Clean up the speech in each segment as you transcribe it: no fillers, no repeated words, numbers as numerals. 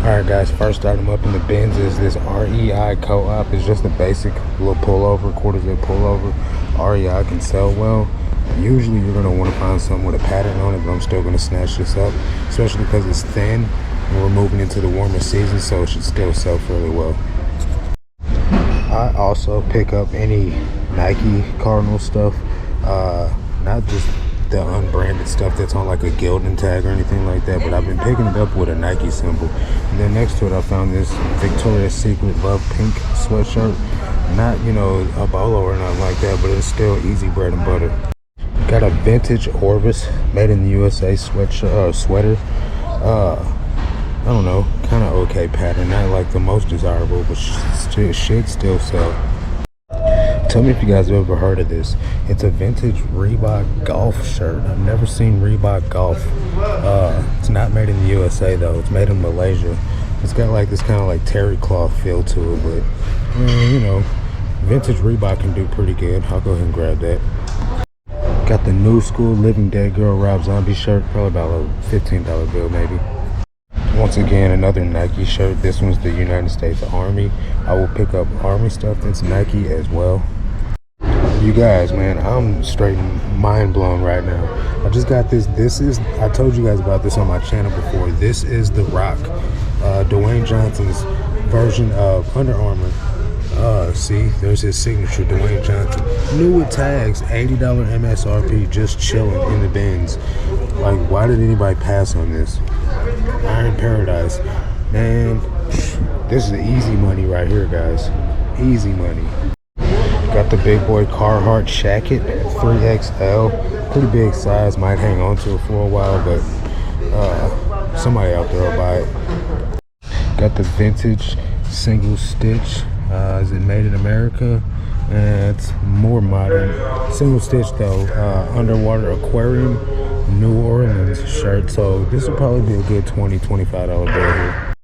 Alright guys, first item up in the bins is this REI co-op. It's just a basic little pullover, quarter zip pullover. REI can sell well. Usually you're going to want to find something with a pattern on it, but I'm still going to snatch this up, especially because it's thin and we're moving into the warmer season, so it should still sell fairly well. I also pick up any Nike Cardinal stuff, not just the unbranded stuff that's on like a Gildan tag or anything like that, but I've been picking it up with a Nike symbol. And then next to it I found this Victoria's Secret Love Pink sweatshirt. Not, you know, a bolo or nothing like that, but it's still easy bread and butter. Got a vintage Orvis made in the USA sweater. I don't know, kind of okay pattern, not like the most desirable, but should still sell. Tell me if you guys have ever heard of this. It's a vintage Reebok golf shirt. I've never seen Reebok golf. It's not made in the USA though. It's made in Malaysia. It's got like this kind of like terry cloth feel to it, but you know, vintage Reebok can do pretty good. I'll go ahead and grab that. Got the new school Living Dead Girl Rob Zombie shirt, probably about a $15 bill maybe. Once again, another Nike shirt. This one's the United States Army. I will pick up Army stuff that's Nike as well. You guys, man, I'm straight mind blown right now. I just got this. I told you guys about this on my channel before. This is The Rock, Dwayne Johnson's version of Under Armour. See, there's his signature, Dwayne Johnson. New with tags, $80 MSRP, just chilling in the bins. Like, why did anybody pass on this? Iron Paradise. Man, this is easy money right here, guys. Easy money. Got the big boy Carhartt Shacket 3XL. Pretty big size, might hang on to it for a while, but somebody out there will buy it. Got the vintage single stitch. Is it made in America? It's more modern. Single stitch though, underwater aquarium, New Orleans shirt. So this would probably be a good $20-25 bill here.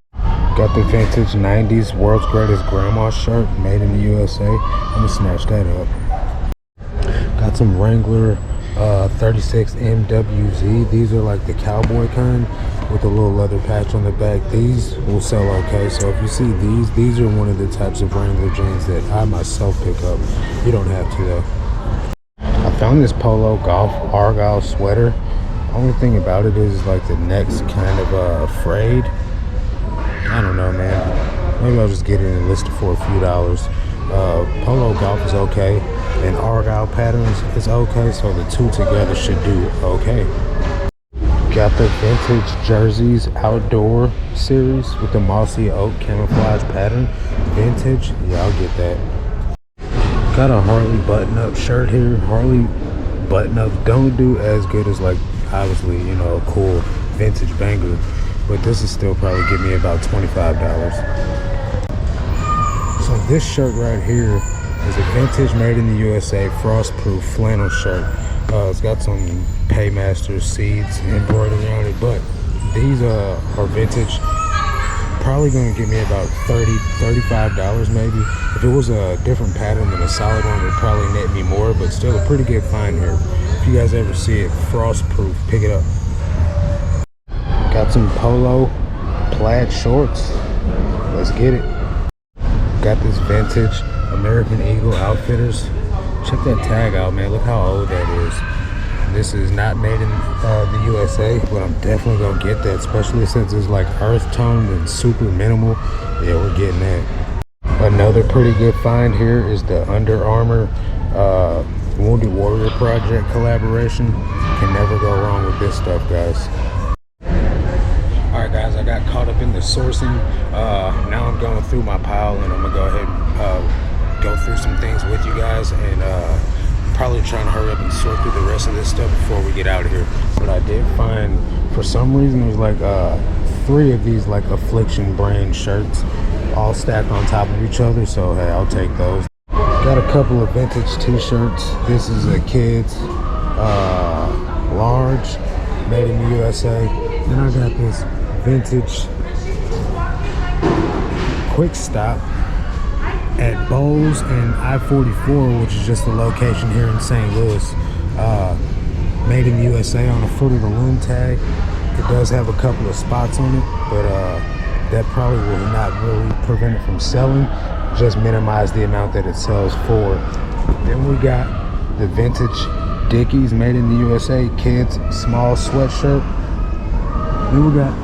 Got the vintage 90s World's Greatest Grandma shirt made in the USA. I'm gonna snatch that up. Got some Wrangler 36 MWZ. These are like the cowboy kind with a little leather patch on the back. These will sell okay. So if you see these are one of the types of Wrangler jeans that I myself pick up. You don't have to though. I found this polo golf argyle sweater. Only thing about it is like the neck's kind of frayed. I don't know, man. Maybe I'll just get it and list it for a few dollars. Polo golf is okay, and argyle patterns is okay, so the two together should do okay. Got the vintage jerseys outdoor series with the mossy oak camouflage pattern. Vintage, yeah, I'll get that. Got a Harley button-up shirt here. Harley button-up don't do as good as like obviously, you know, a cool vintage banger, but this is still probably give me about $25. So this shirt right here is a vintage made in the USA frost-proof flannel shirt. It's got some Paymaster seeds embroidered on it, but these are vintage. Probably gonna give me about $35 maybe. If it was a different pattern than a solid one, it would probably net me more, but still a pretty good find here. If you guys ever see it, frost-proof, pick it up. Got some polo plaid shorts. Let's get it. Got this vintage American Eagle Outfitters. Check that tag out, man. Look how old that is. This is not made in the USA, but I'm definitely gonna get that, especially since it's like earth toned and super minimal. Yeah, we're getting that. Another pretty good find here is the Under Armour Wounded Warrior Project collaboration. Can never go wrong with this stuff, guys. Alright guys, I got caught up in the sourcing. Now I'm going through my pile and I'm gonna go ahead and go through some things with you guys, and probably trying to hurry up and sort through the rest of this stuff before we get out of here. But I did find, for some reason, there's like 3 of these like Affliction brand shirts all stacked on top of each other, so hey, I'll take those. Got a couple of vintage t-shirts. This is a kid's large, made in the USA. Then I got this vintage Quick Stop at Bowles and I-44, which is just the location here in St. Louis. Made in the USA on a Fruit of the Loom tag. It does have a couple of spots on it, but that probably will not really prevent it from selling, just minimize the amount that it sells for. Then we got the vintage Dickies made in the USA kids small sweatshirt. Then we got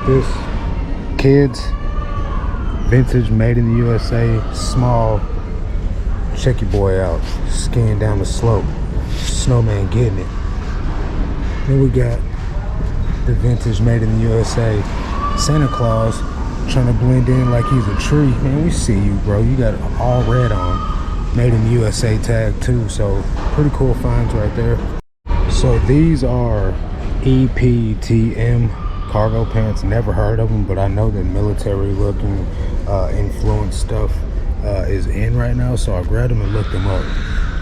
this kids vintage made in the USA small. Check your boy out skiing down the slope, snowman getting it. Then we got the vintage made in the USA Santa Claus trying to blend in like he's a tree. Man, we see you, bro. You got all red on, made in the USA tag too, so pretty cool finds right there. So these are EPTM cargo pants. Never heard of them, but I know that military looking influence stuff is in right now, so I grabbed them and looked them up.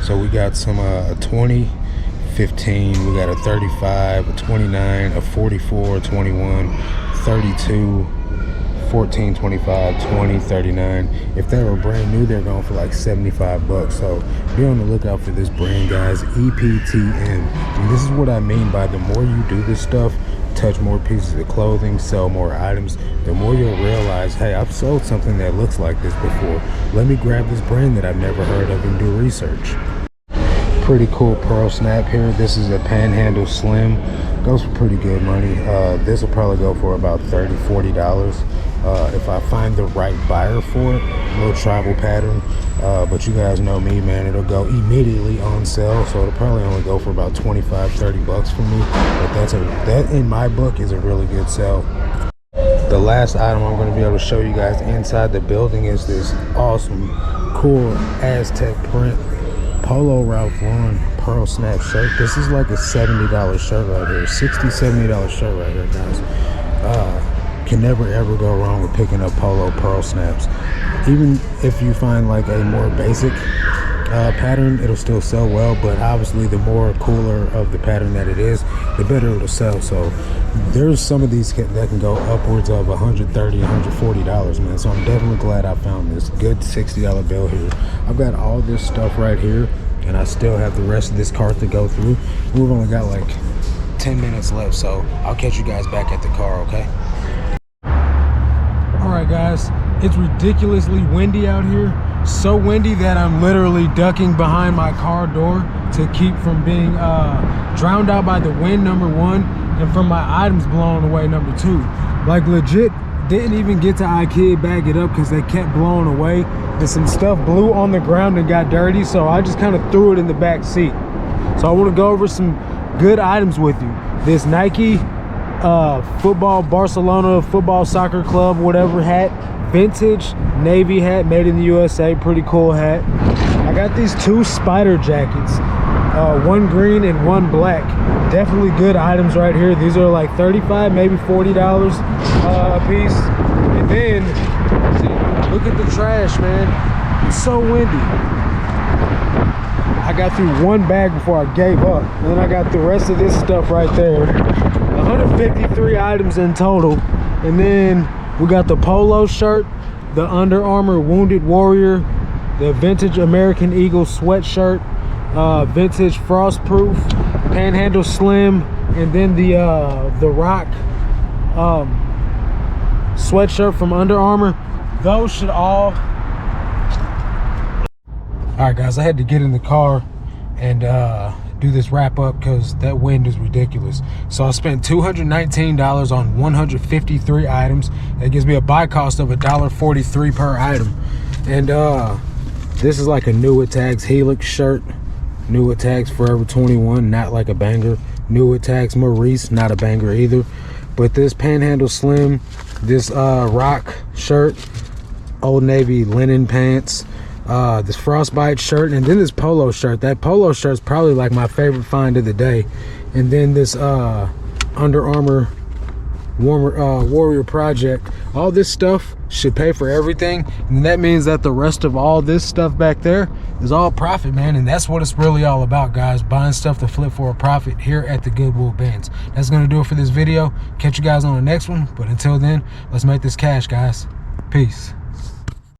So we got some 20, 15, we got a 35, a 29, a 44, 21, 32, 14, 25, 20, 39. If they were brand new, they're going for like 75 bucks. So be on the lookout for this brand, guys. EPTM. And this is what I mean by the more you do this stuff, touch more pieces of clothing, sell more items, the more you'll realize, hey, I've sold something that looks like this before. Let me grab this brand that I've never heard of and do research. Pretty cool pearl snap here. This is a Panhandle Slim. Goes for pretty good money. This will probably go for about $30, $40 if I find the right buyer for it. A little tribal pattern, but you guys know me, man. It'll go immediately on sale, so it'll probably only go for about 25, 30 bucks for me. But that in my book is a really good sell. The last item I'm going to be able to show you guys inside the building is this awesome, cool Aztec print Polo Ralph Lauren pearl snap shirt. This is like a $70 shirt right here, $60, $70 shirt right here, guys. Can never ever go wrong with picking up Polo pearl snaps. Even if you find like a more basic pattern, it'll still sell well, but obviously the more cooler of the pattern that it is, the better it'll sell. So there's some of these that can go upwards of $130, $140, man. So I'm definitely glad I found this good $60 bill here. I've got all this stuff right here, and I still have the rest of this cart to go through. We've only got like 10 minutes left, so I'll catch you guys back at the car, okay? All right, guys, it's ridiculously windy out here. So windy that I'm literally ducking behind my car door to keep from being drowned out by the wind, number one, and from my items blown away, number two. Like legit didn't even get to IKEA bag it up because they kept blowing away, and some stuff blew on the ground and got dirty, so I just kind of threw it in the back seat. So I want to go over some good items with you. This Nike football, Barcelona football soccer club, whatever hat, vintage navy hat made in the USA, pretty cool hat. I got these two spider jackets, one green and one black. Definitely good items right here. These are like $35, maybe $40 a piece. And then see, look at the trash, man. It's so windy. I got through one bag before I gave up, and then I got the rest of this stuff right there. 153 items in total. And then we got the polo shirt, the Under Armour Wounded Warrior, the vintage American Eagle sweatshirt, vintage Frostproof, Panhandle Slim, and then the Rock sweatshirt from Under Armour. Those should all... Alright guys, I had to get in the car and do this wrap up because that wind is ridiculous. So I spent $219 on 153 items. That gives me a buy cost of $1.43 per item. And this is like a New Tags Helix shirt. New Tags Forever 21, not like a banger. New Tags Maurice, not a banger either. But this Panhandle Slim, this Rock shirt, Old Navy linen pants, this Frostbite shirt, and then this polo shirt. That polo shirt's probably like my favorite find of the day. And then this Under Armour Warrior Project. All this stuff should pay for everything, and that means that the rest of all this stuff back there is all profit, man. And that's what it's really all about, guys, buying stuff to flip for a profit here at the Goodwill BINS. That's gonna do it for this video. Catch you guys on the next one, but until then, let's make this cash, guys. Peace.